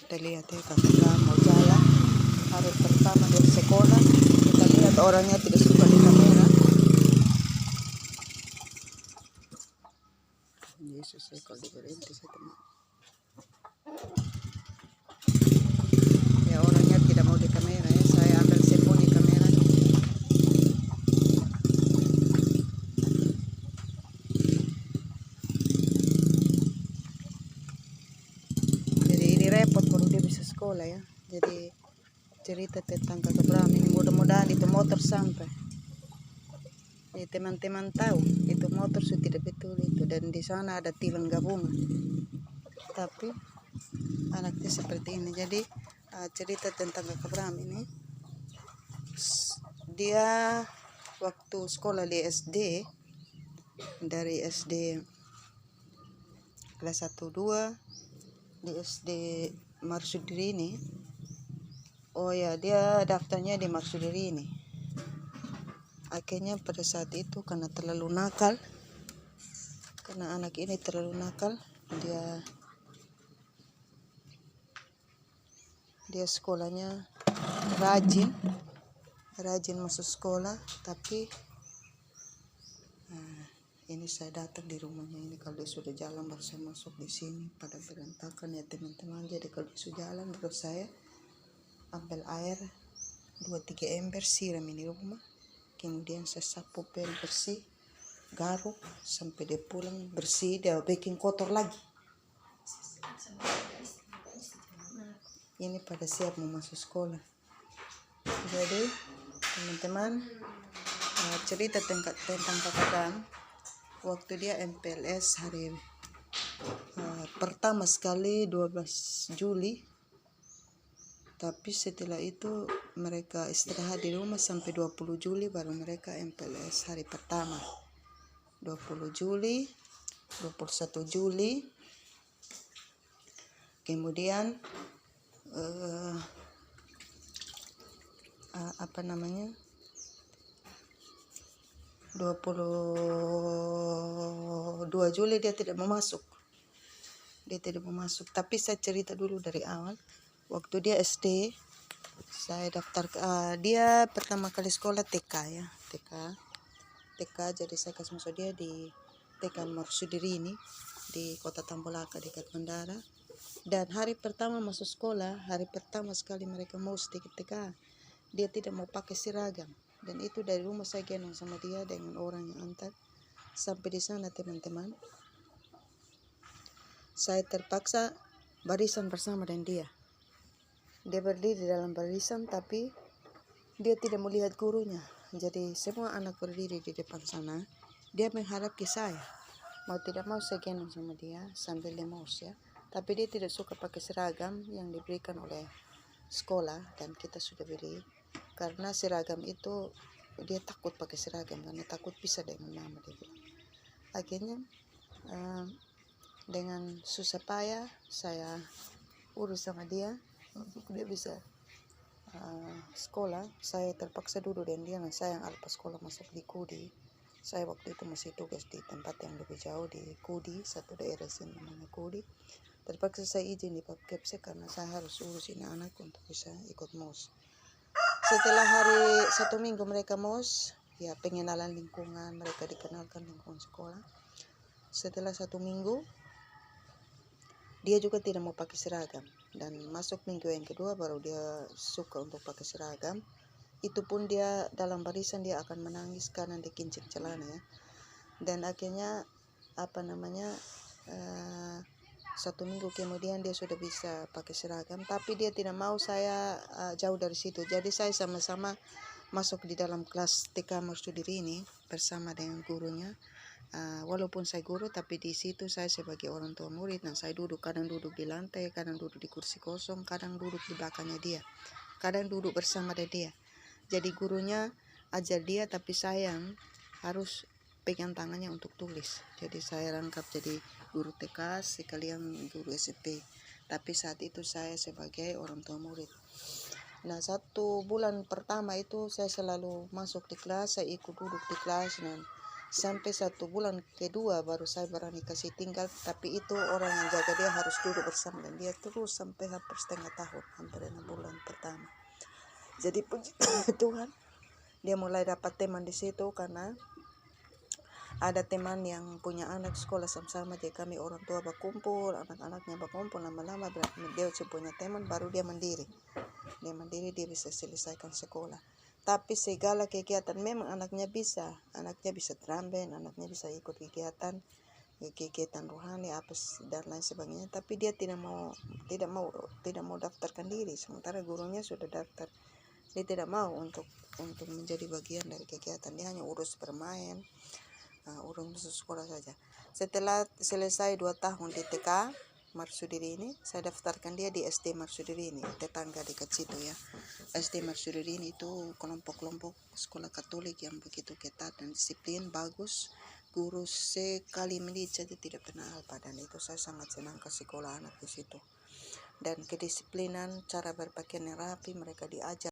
Kita lihat ya, ketika mau jalan hari pertama dari sekolah, kita lihat orangnya tidak suka di kamera. Yesus, saya kalau diberhenti saya teman. Ya orangnya tidak mau di kamera ya, saya ambil telepon di kamera. Jadi ini repot kalau dia bisa sekolah ya. Jadi cerita tentang kakak Bram ini, mudah-mudahan itu motor sampai. Ya, teman-teman tahu itu motor sudah tidak betul itu, dan di sana ada tilang gabungan. Tapi anaknya seperti ini. Jadi cerita tentang kakak Bram ini, dia waktu sekolah di SD, dari SD kelas 1-2 di SD Marsudirini. Oh ya, dia daftarnya di Marsudirini. Akhirnya pada saat itu karena terlalu nakal, karena anak ini terlalu nakal, dia sekolahnya rajin masuk sekolah. Tapi ini saya datang di rumahnya ini, kalau dia sudah jalan baru saya masuk di sini, pada berantakan ya teman-teman. Jadi kalau dia sudah jalan baru saya ambil air 2-3 ember, siram ini rumah, kemudian saya sapu pel bersih, garuk sampai dia pulang bersih, dia bikin kotor lagi. Ini pada siap mau masuk sekolah. Jadi teman-teman, cerita tentang kakak Bram waktu dia MPLS hari pertama sekali 12 Juli. Tapi setelah itu mereka istirahat di rumah sampai 20 Juli baru mereka MPLS hari pertama. 20 Juli, 21 Juli. Kemudian 22 Juli dia tidak mau masuk. Tapi saya cerita dulu dari awal. Waktu dia SD, saya daftar, dia pertama kali sekolah TK ya, TK. Jadi saya kasih masuk dia di TK Marsudirini di Kota Tambolaka dekat Bandara. Dan hari pertama masuk sekolah, hari pertama sekali mereka mau TK, dia tidak mau pakai seragam. Dan itu dari rumah saya gendong sama dia dengan orang yang antar sampai di sana teman-teman. Saya terpaksa barisan bersama dengan dia. Dia berdiri dalam barisan tapi dia tidak melihat gurunya. Jadi semua anak berdiri di depan sana, dia menghadap ke saya. Mau tidak mau saya gendong sama dia sambil lemos ya. Tapi dia tidak suka pakai seragam yang diberikan oleh sekolah dan kita sudah beli. Karena seragam itu dia takut pakai seragam karena takut pisah dengan mama dia bilang. Akhirnya dengan susah payah saya urus sama dia untuk dia bisa sekolah. Saya terpaksa duduk dengan dia, dan saya yang alpa sekolah masuk di Kudi. Saya waktu itu masih tugas di tempat yang lebih jauh di Kudi, satu daerah sini namanya Kudi. Terpaksa saya izin di Papkepse karena saya harus urus ini anak untuk bisa ikut MOS. Setelah hari 1 minggu mereka MOS, ya pengenalan lingkungan, mereka dikenalkan lingkungan sekolah. Setelah 1 minggu, dia juga tidak mau pakai seragam. Dan masuk minggu yang kedua baru dia suka untuk pakai seragam. Itu pun dia dalam barisan dia akan menangis karena dia kincing celana ya. Dan akhirnya 1 minggu kemudian dia sudah bisa pakai seragam. Tapi dia tidak mau saya jauh dari situ. Jadi saya sama-sama masuk di dalam kelas TK Marsudirini bersama dengan gurunya. Walaupun saya guru, tapi di situ saya sebagai orang tua murid. Nah, saya kadang duduk di lantai, kadang duduk di kursi kosong, kadang duduk di belakangnya dia, kadang duduk bersama dia. Jadi gurunya ajar dia, tapi saya harus pegang tangannya untuk tulis. Jadi saya rangkap jadi guru TK sekalian guru SMP. Tapi saat itu saya sebagai orang tua murid. Nah, 1 bulan pertama itu saya selalu masuk di kelas, saya ikut duduk di kelas, dan sampai 1 bulan kedua baru saya berani kasih tinggal, tapi itu orang yang jaga dia harus duduk bersama dan dia terus sampai hampir setengah tahun, hampir 6 bulan pertama. Jadi puji Tuhan, dia mulai dapat teman di situ karena ada teman yang punya anak sekolah sama-sama, jadi kami orang tua berkumpul, anak-anaknya berkumpul, lama-lama dia punya teman, baru dia mandiri, dia bisa selesaikan sekolah. Tapi segala kegiatan memang anaknya bisa drum band, anaknya bisa ikut kegiatan rohani apa dan lain sebagainya, tapi dia tidak mau daftarkan diri, sementara gurunya sudah daftar. Dia tidak mau untuk menjadi bagian dari kegiatan, dia hanya urus bermain, urus sekolah saja. Setelah selesai 2 tahun di TK Marsudiri ini, saya daftarkan dia di SD Marsudiri ini, tetangga dekat situ ya. SD Marsudiri ini itu kelompok-kelompok sekolah Katolik yang begitu ketat dan disiplin, bagus. Guru sekali menit saja tidak pernah alpa, dan itu saya sangat senang ke sekolah anak di situ. Dan kedisiplinan, cara berpakaian yang rapi, mereka diajar